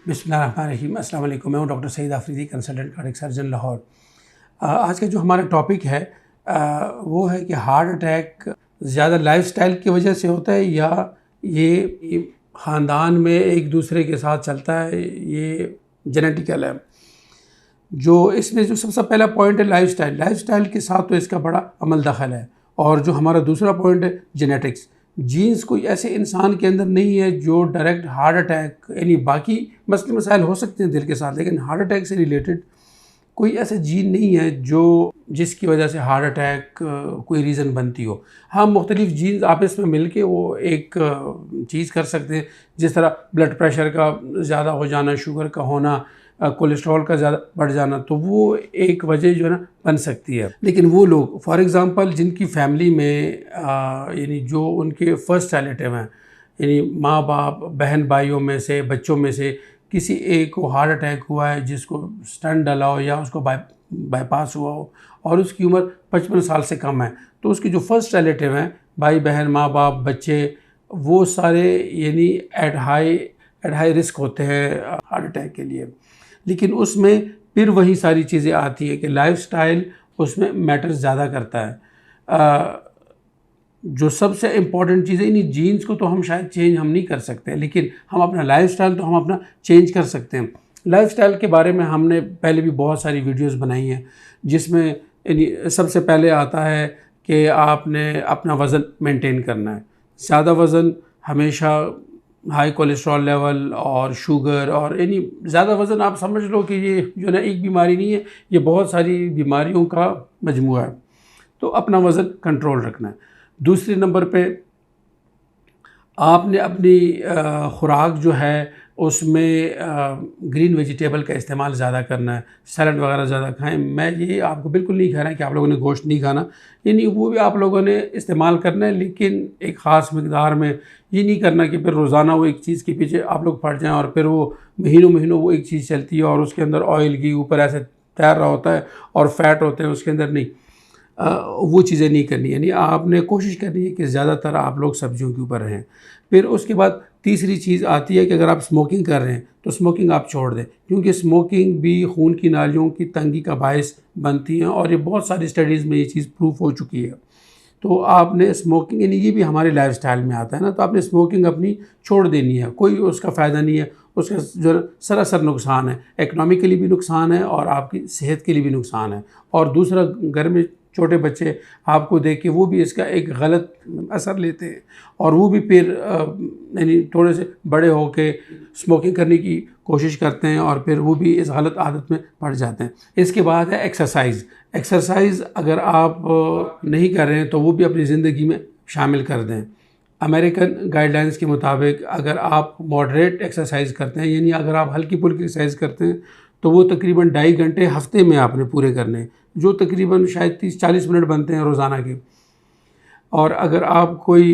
बिस्मिल्लाहिर्रहमानिर्रहीम। अस्सलाम वालेकुम। मैं हूँ doctor Saeed Afridi, consultant cardiac surgeon Lahore. आज का जो हमारा टॉपिक है वो है कि हार्ट अटैक ज़्यादा लाइफस्टाइल की वजह से होता है या ये ख़ानदान में एक दूसरे के साथ चलता है, ये जेनेटिकल है। जो इसमें जो सबसे पहला पॉइंट है लाइफस्टाइल के साथ तो इसका बड़ा अमल दखल है। और जो हमारा दूसरा पॉइंट है जेनेटिक्स। जीन्स कोई ऐसे इंसान के अंदर नहीं है जो डायरेक्ट हार्ट अटैक, यानी बाकी मसले मसाइल हो सकते हैं दिल के साथ, लेकिन हार्ट अटैक से रिलेटेड कोई ऐसा जीन नहीं है जो जिसकी वजह से हार्ट अटैक कोई रीज़न बनती हो। हाँ, मुख्तलिफ जीन्स आपस में मिल के वो एक चीज़ कर सकते हैं, जिस तरह ब्लड प्रेशर का ज़्यादा हो जाना, शुगर का होना, कोलेस्ट्रॉल का ज़्यादा बढ़ जाना, तो वो एक वजह जो है ना बन सकती है। लेकिन वो लोग फॉर एग्ज़ाम्पल जिनकी फैमिली में यानी जो उनके फर्स्ट रिलेटिव हैं, यानी माँ बाप, बहन भाइयों में से, बच्चों में से किसी एक को हार्ट अटैक हुआ है, जिसको स्टंट डला हो या उसको बाईपास हुआ हो और उसकी उम्र 55 साल से कम है, तो उसके जो फर्स्ट रिलेटिव हैं, भाई बहन, माँ बाप, बच्चे, वो सारे यानी एट हाई रिस्क होते हैं हार्ट अटैक के लिए। लेकिन उसमें फिर वही सारी चीज़ें आती हैं कि लाइफस्टाइल उसमें मैटर ज़्यादा करता है। जो सबसे इम्पॉर्टेंट चीज़ है, इन्हीं जीन्स को तो हम शायद चेंज हम नहीं कर सकते, लेकिन हम अपना लाइफस्टाइल तो हम अपना चेंज कर सकते हैं। लाइफस्टाइल के बारे में हमने पहले भी बहुत सारी वीडियोस बनाई हैं, जिसमें सबसे पहले आता है कि आपने अपना वज़न मेंटेन करना है। ज़्यादा वज़न हमेशा हाई कोलेस्ट्रॉल लेवल और शुगर, और यानी ज़्यादा वज़न आप समझ लो कि ये जो ना एक बीमारी नहीं है, ये बहुत सारी बीमारियों का मजमूआ है। तो अपना वज़न कंट्रोल रखना है। दूसरे नंबर पे आपने अपनी खुराक जो है उसमें ग्रीन वेजिटेबल का इस्तेमाल ज़्यादा करना है, सैलड वगैरह ज़्यादा खाएं। मैं ये आपको बिल्कुल नहीं कह रहा कि आप लोगों ने गोश्त नहीं खाना, यानी वो भी आप लोगों ने इस्तेमाल करना है, लेकिन एक ख़ास मकदार में। ये नहीं करना कि फिर रोज़ाना वो एक चीज़ के पीछे आप लोग पड़ जाएं और फिर वो महीनों महीनों वो एक चीज़ चलती है और उसके अंदर ऑयल घी ऊपर ऐसे तैर रहा होता है और फैट होते हैं उसके अंदर। नहीं, वो चीज़ें नहीं करनी। यानी आपने कोशिश करनी है कि ज़्यादातर आप लोग सब्जियों के ऊपर रहें। फिर उसके बाद तीसरी चीज़ आती है कि अगर आप स्मोकिंग कर रहे हैं तो स्मोकिंग आप छोड़ दें, क्योंकि स्मोकिंग भी खून की नालियों की तंगी का बायस बनती है और ये बहुत सारी स्टडीज़ में ये चीज़ प्रूफ हो चुकी है। तो आपने स्मोकिंग, यानी ये भी हमारे लाइफस्टाइल में आता है ना, तो आपने स्मोकिंग अपनी छोड़ देनी है। कोई उसका फ़ायदा नहीं है, उसका जो सरासर नुकसान है, इकनॉमिकली भी नुकसान है और आपकी सेहत के लिए भी नुकसान है। और दूसरा, घर में छोटे बच्चे आपको देख के वो भी इसका एक गलत असर लेते हैं और वो भी फिर यानी थोड़े से बड़े होके स्मोकिंग करने की कोशिश करते हैं और फिर वो भी इस गलत आदत में पड़ जाते हैं। इसके बाद है एक्सरसाइज़ अगर आप नहीं कर रहे हैं तो वो भी अपनी ज़िंदगी में शामिल कर दें। अमेरिकन गाइडलाइंस के मुताबिक अगर आप मॉडरेट एक्सरसाइज करते हैं, यानी अगर आप हल्की फुल्की एक्सरसाइज करते हैं, तो वो तकरीबन 2.5 घंटे हफ्ते में आपने पूरे करने, जो तकरीबन शायद 30-40 मिनट बनते हैं रोज़ाना के। और अगर आप कोई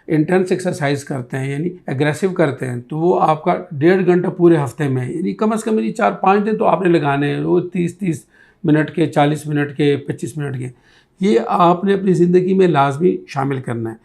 इंटेंस एक्सरसाइज करते हैं, यानी एग्रेसिव करते हैं, तो वो आपका 1.5 घंटा पूरे हफ्ते में, यानी कम से कम यानी 4-5 दिन तो आपने लगाने हैं। वो 30-30 मिनट के, 40 मिनट के, 25 मिनट के, ये आपने अपनी ज़िंदगी में लाजमी शामिल करना है।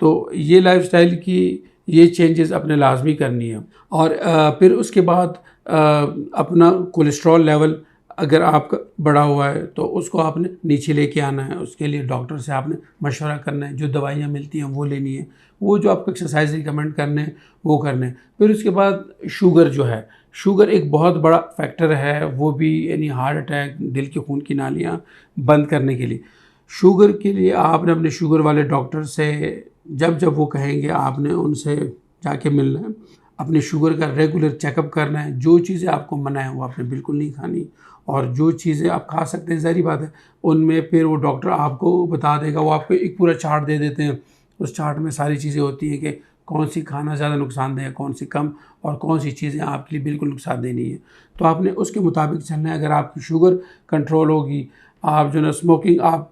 तो ये लाइफस्टाइल की ये चेंजेस अपने लाजमी करनी है। और फिर उसके बाद अपना कोलेस्ट्रॉल लेवल अगर आपका बढ़ा हुआ है तो उसको आपने नीचे लेके आना है। उसके लिए डॉक्टर से आपने मशवरा करना है, जो दवाइयाँ मिलती हैं वो लेनी है, वो जो आपको एक्सरसाइज रिकमेंड करने हैं वो करने हैं। फिर उसके बाद शुगर जो है, शुगर एक बहुत बड़ा फैक्टर है, वो भी यानी हार्ट अटैक, दिल की खून की नालियाँ बंद करने के लिए। शुगर के लिए आपने अपने शुगर वाले डॉक्टर से जब जब वो कहेंगे आपने उनसे जाके मिलना है, अपने शुगर का रेगुलर चेकअप करना है। जो चीज़ें आपको मना है वो आपने बिल्कुल नहीं खानी, और जो चीज़ें आप खा सकते हैं ज़ाहिर बात है उनमें फिर वो डॉक्टर आपको बता देगा। वो आपको एक पूरा चार्ट दे देते हैं, उस चार्ट में सारी चीज़ें होती हैं कि कौन सी खाना ज़्यादा नुकसानदेह है, कौन सी कम, और कौन सी चीज़ें आपके लिए बिल्कुल नुकसानदेह नहीं है। तो आपने उसके मुताबिक चलना है। अगर आपकी शुगर कंट्रोल होगी, आप जो ना स्मोकिंग आप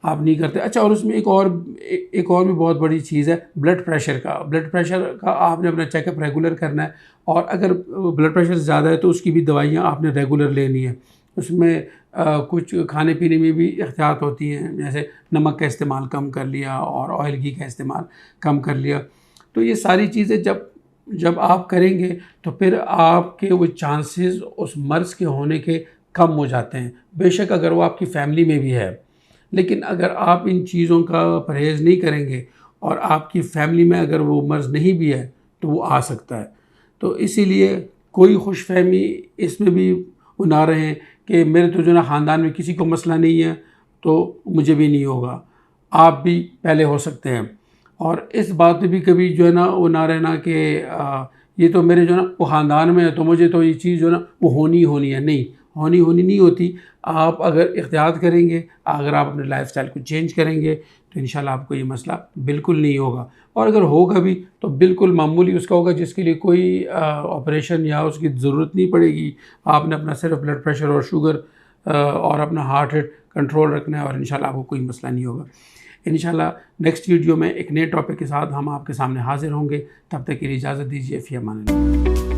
नहीं करते। अच्छा, और उसमें एक और भी बहुत बड़ी चीज़ है ब्लड प्रेशर का आपने अपना चेकअप रेगुलर करना है। और अगर ब्लड प्रेशर ज़्यादा है तो उसकी भी दवाइयाँ आपने रेगुलर लेनी है। उसमें कुछ खाने पीने में भी एहतियात होती हैं, जैसे नमक का इस्तेमाल कम कर लिया और ऑयल घी का इस्तेमाल कम कर लिया। तो ये सारी चीज़ें जब जब आप करेंगे तो फिर आपके वो चांसेस उस मर्ज़ के होने के कम हो जाते हैं, बेशक अगर वो आपकी फ़ैमिली में भी है। लेकिन अगर आप इन चीज़ों का परहेज़ नहीं करेंगे और आपकी फ़ैमिली में अगर वो मर्ज़ नहीं भी है तो वो आ सकता है। तो इसीलिए कोई खुशफ़हमी इसमें भी वो ना रहें कि मेरे तो जो है ना ख़ानदान में किसी को मसला नहीं है तो मुझे भी नहीं होगा। आप भी पहले हो सकते हैं। और इस बात पे भी कभी जो है ना वो ना रहना कि ये तो मेरे जो है ना वो ख़ानदान में है तो मुझे तो ये चीज़ जो है ना वो होनी ही होनी है। नहीं, होनी नहीं होती। आप अगर इख्तियार करेंगे, अगर आप अपने लाइफ़स्टाइल को चेंज करेंगे तो इंशाल्लाह आपको ये मसला बिल्कुल नहीं होगा। और अगर होगा भी तो बिल्कुल मामूली उसका होगा, जिसके लिए कोई ऑपरेशन या उसकी ज़रूरत नहीं पड़ेगी। आपने अपना सिर्फ ब्लड प्रेशर और शुगर और अपना हार्ट रेट कंट्रोल रखना है और इंशाल्लाह आपको कोई मसला नहीं होगा। इंशाल्लाह नेक्स्ट वीडियो में एक नए टॉपिक के साथ हम आपके सामने हाज़िर होंगे। तब तक के लिए इजाज़त दीजिए। फ़ी अमान अल्लाह।